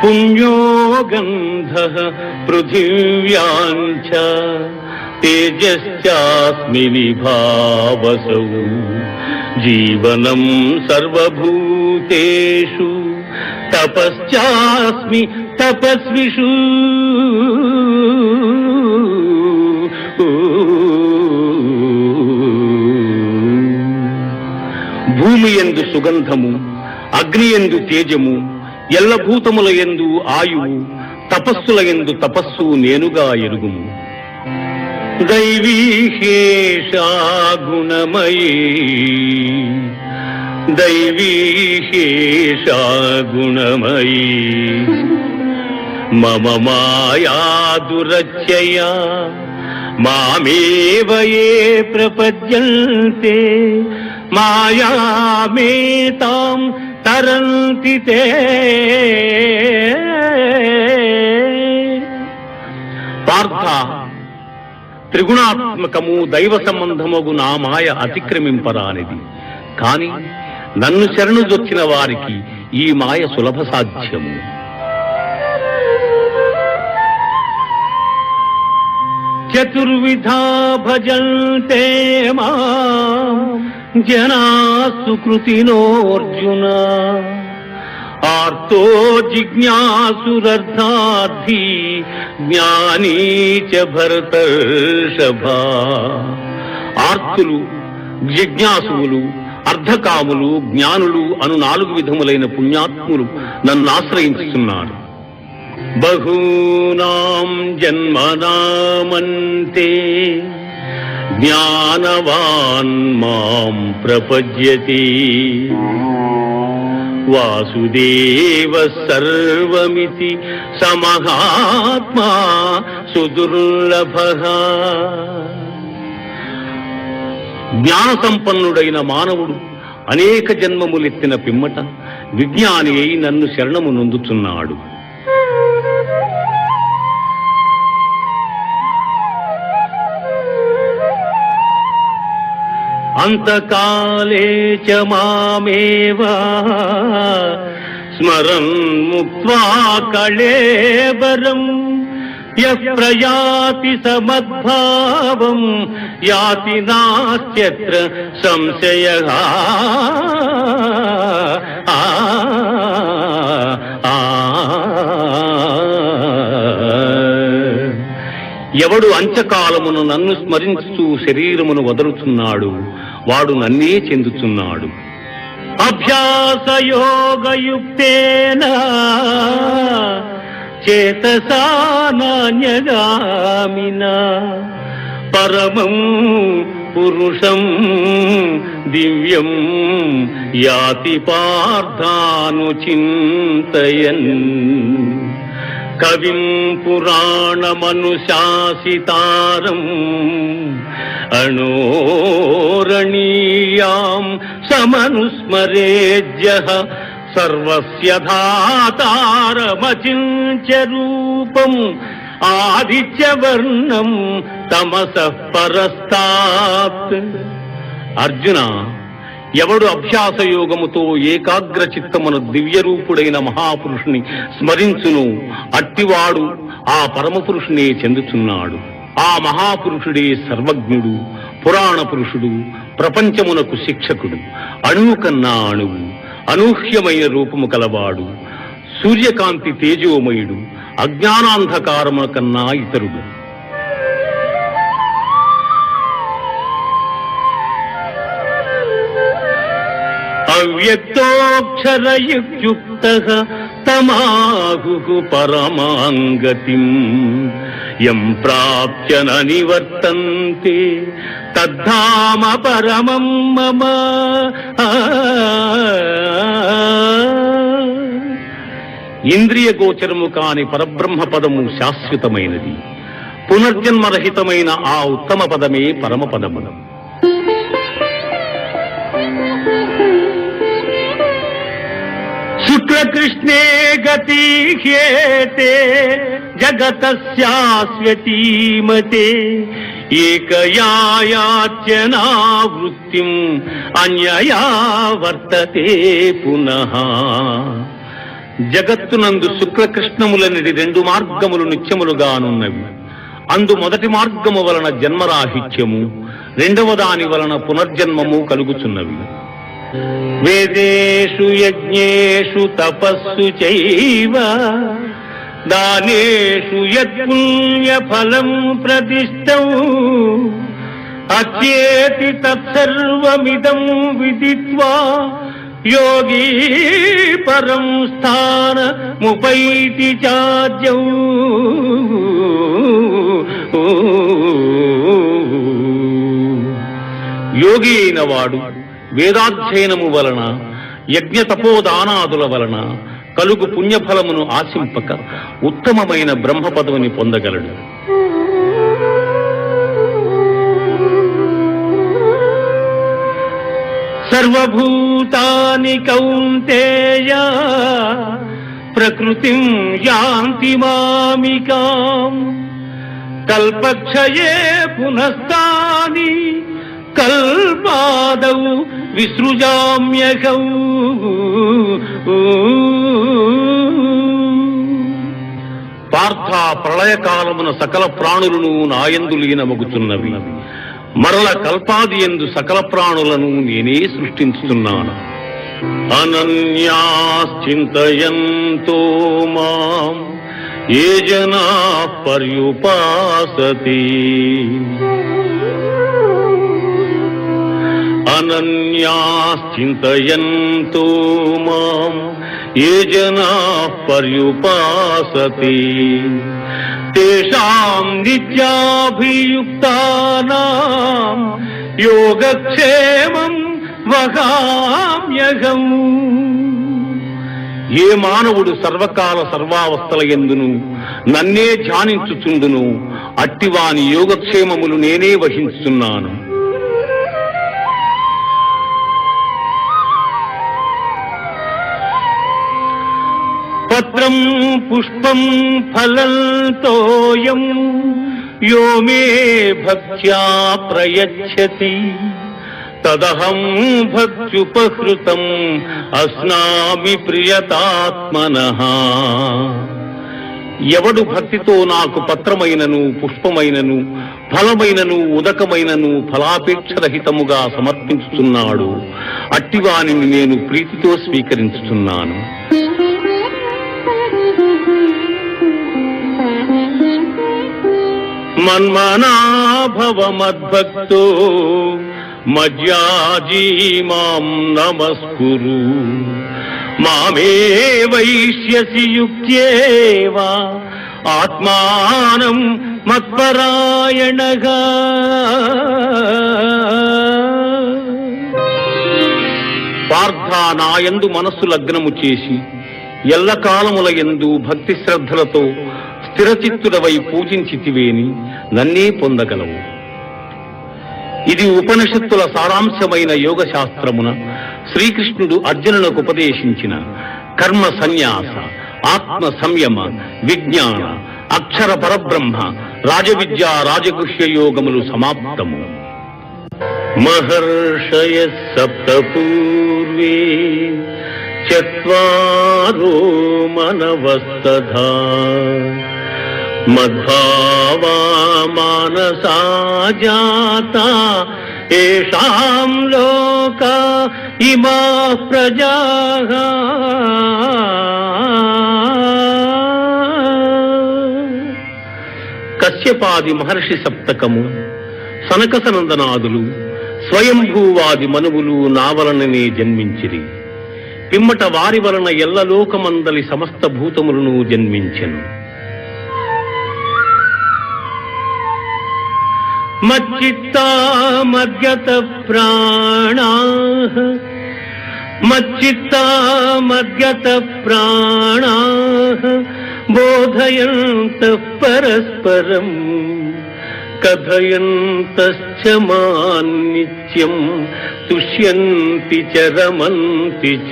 పుణ్యో గంధః పృథివ్యాञ्च తేజశ్చాస్మి విభావసౌ జీవనం సర్వభూతేషు తపశ్చాస్మి తపస్విషు. భూమి యందు సుగంధము, అగ్ని యందు తేజము, ఎల్లభూతముల యందు ఆయువు, తపస్సుల యందు తపస్సు నేనుగా ఎరుగుము. దైవీహేషా గుణమయీ దైవీహేషా గుణమయీ మమ మాయా దురత్యయా మామేవ యే ప్రపద్యంతే మాయామేతాం తరంతి తే. పార్థ, త్రిగుణాత్మకము దైవ సంబంధముగు నా మాయ అతిక్రమింపరానిది. కాని నన్ను శరణుజొచ్చిన వారికి ఈ మాయ సులభ సాధ్యము. చతుర్విధా భజంతే మాం జనా సుకృతినోర్జున. ఆర్తో జిజ్ఞాసురర్థార్థి జ్ఞానీ చ భరతర్షభ. ఆర్తులు, జిజ్ఞాసువులు, అర్ధకాములు, జ్ఞానులు అను 4 విధములైన పుణ్యాత్ములు నన్ను ఆశ్రయించుతున్నారు. బహూనాం జన్మనామంతే జ్ఞానవాన్ మాం ప్రపద్యతే వాసుదేవ సర్వమితి సమహాత్మా సుదుర్లభః. జ్ఞాన సంపన్నుడైన మానవుడు అనేక జన్మములెత్తిన పిమ్మట విజ్ఞాని అయి నన్ను శరణము నొందుతున్నాడు. అంతకాలే చ మామేవ స్మరన్ ముక్త్వా కళేబరం యః ప్రయాతి సమద్భావం యాతి నాస్త్యత్ర సంశయః. ఎవడు అంత్యకాలమును నన్ను స్మరించుతూ శరీరమును వదలుతున్నాడు వాడు నన్నే చెందుతున్నాడు. అభ్యాసయోగయుక్తేన చేతసా నాన్యగామినా పరమం పురుషం దివ్యం యాతి పార్థానుచింతయన్. కవిం పురాణమనుశాసితారం అణోరణీయాం సమనుస్మరేజ్యః సర్వస్య ధాతారమచింత్య రూపం ఆదిత్యవర్ణం తమసః పరస్తాత్. అర్జున, ఎవడు అభ్యాసయోగముతో ఏకాగ్ర చిత్తమును దివ్యరూపుడైన మహాపురుషుని స్మరించును అట్టివాడు ఆ పరమపురుషునే చెందుతున్నాడు. ఆ మహాపురుషుడే సర్వజ్ఞుడు, పురాణ పురుషుడు, ప్రపంచమునకు శిక్షకుడు, అణువు కన్నా అణువు, అనూహ్యమైన రూపము కలవాడు, సూర్యకాంతి తేజోమయుడు, అజ్ఞానాంధకారముల కన్నా ఇతరుడు. అవ్యక్తోక్షరయుక్తః తమాహుః పరమాంగతిం యం ప్రాప్య న నివర్తంతే తద్ధామ పరమం మమ. ఇంద్రియ గోచరము కాని పరబ్రహ్మ పదము శాశ్వతమైనది. పునర్జన్మరహితమైన ఆ ఉత్తమ పదమే పరమపదము. శుక్లకృష్ణే గతి హ్యేతే జగతస్యాస్వతీమతే ఏకయాయాచ్యనావృత్తిం అన్యయా వర్తతే పునః. జగత్తునందు శుక్లకృష్ణములనిది రెండు మార్గములు నిత్యములుగానున్నవి. అందు మొదటి మార్గము వలన జన్మరాహిత్యము, రెండవ దాని వలన పునర్జన్మము కలుగుచున్నవి. వేదేషు యజ్ఞేషు తపస్సు చైవ దానేషు యత్పుణ్య ఫలం ప్రతిష్టౌ అచ్యేతి తత్సర్వమిదం విదిత్వా యోగీ పరం స్థానముపైతి చాద్యం. యోగి అయిన వాడు వేదాధ్యయనము వలన యజ్ఞ తపోదానాదుల వలన కలుగు పుణ్యఫలమును ఆశింపక ఉత్తమమైన బ్రహ్మ పదవిని పొందగలడు. సర్వభూతాని కౌంతేయ ప్రకృతిం యాంతి మామికాం కల్పక్షయే పునస్తాని కల్పాదౌ విసృజామ్యకౌ. పార్థ, ప్రళయకాలమున సకల ప్రాణులను నాయందు లీనమగుచున్నవి. మరల కల్పాది యందు సకల ప్రాణులను నేనే సృష్టించుతున్నాను. అనన్యాశ్చింతయంతో మాం ఏ జనా పర్యుపాసతి. అనన్యాశ్చింతయంతో మాం ఏ జనా పర్యుపాసతి తేషాం నిత్యాభియుక్తానాం యోగక్షేమం వహామ్యహం. ఏ మానవుడు సర్వకాల సర్వావస్థల యందును నన్నే ధ్యానించుచుండును అట్టివాని యోగక్షేమములు నేనే వహించుచున్నాను. పత్రం పుష్పం ఫలం తోయం యో మే భక్త్యా ప్రయచ్చతి తదహం భక్త్యుపహృతం అస్నామి ప్రియతాత్మనః. ఎవడు భక్తితో నాకు పత్రమైనను పుష్పమైనను ఫలమైనను ఉదకమైనను ఫలాపేక్షరహితముగా సమర్పించుతున్నాడు అట్టివానిని నేను ప్రీతితో స్వీకరించుతున్నాను. మన్మనా భవ మద్భక్తో మజ్యాజీ మాం నమస్కురు మామే వైష్యసి యుక్త్యేవ ఆత్మానం మత్పరాయణగా. పార్థ, నాయందు మనస్సు లగ్నము చేసి ఎల్లకాలముల యందు భక్తి శ్రద్ధలతో స్థిరచిత్తుడవై పూజించితివేని నన్నే పొందగలవు. ఇది ఉపనిషత్తుల సారాంశమైన యోగ శాస్త్రమున శ్రీకృష్ణుడు అర్జునులకు ఉపదేశించిన కర్మ సన్యాస, ఆత్మ సంయమ, విజ్ఞాన, అక్షర పరబ్రహ్మ, రాజవిద్య, రాజగుహ్య యోగములు సమాప్తము. మహర్షయ సప్త పూర్వే చత్వారో మనవస్తథా మద్భావా మానసా జాతా ఏషాం లోకా ఇమాః ప్రజాః. కశ్యపాది మహర్షి సప్తకము, సనక సనందనాదులు, స్వయంభూవాది మనువులు నా వలననే జన్మించిరి. పిమ్మట వారి వలన ఎల్లలోకమందలి సమస్త భూతములను జన్మించెను. మచ్చిత్తా మద్గత ప్రాణాః బోధయంతః పరస్పరం కథయంతశ్చ మాం నిత్యం తుష్యంతి చ రమంతి చ.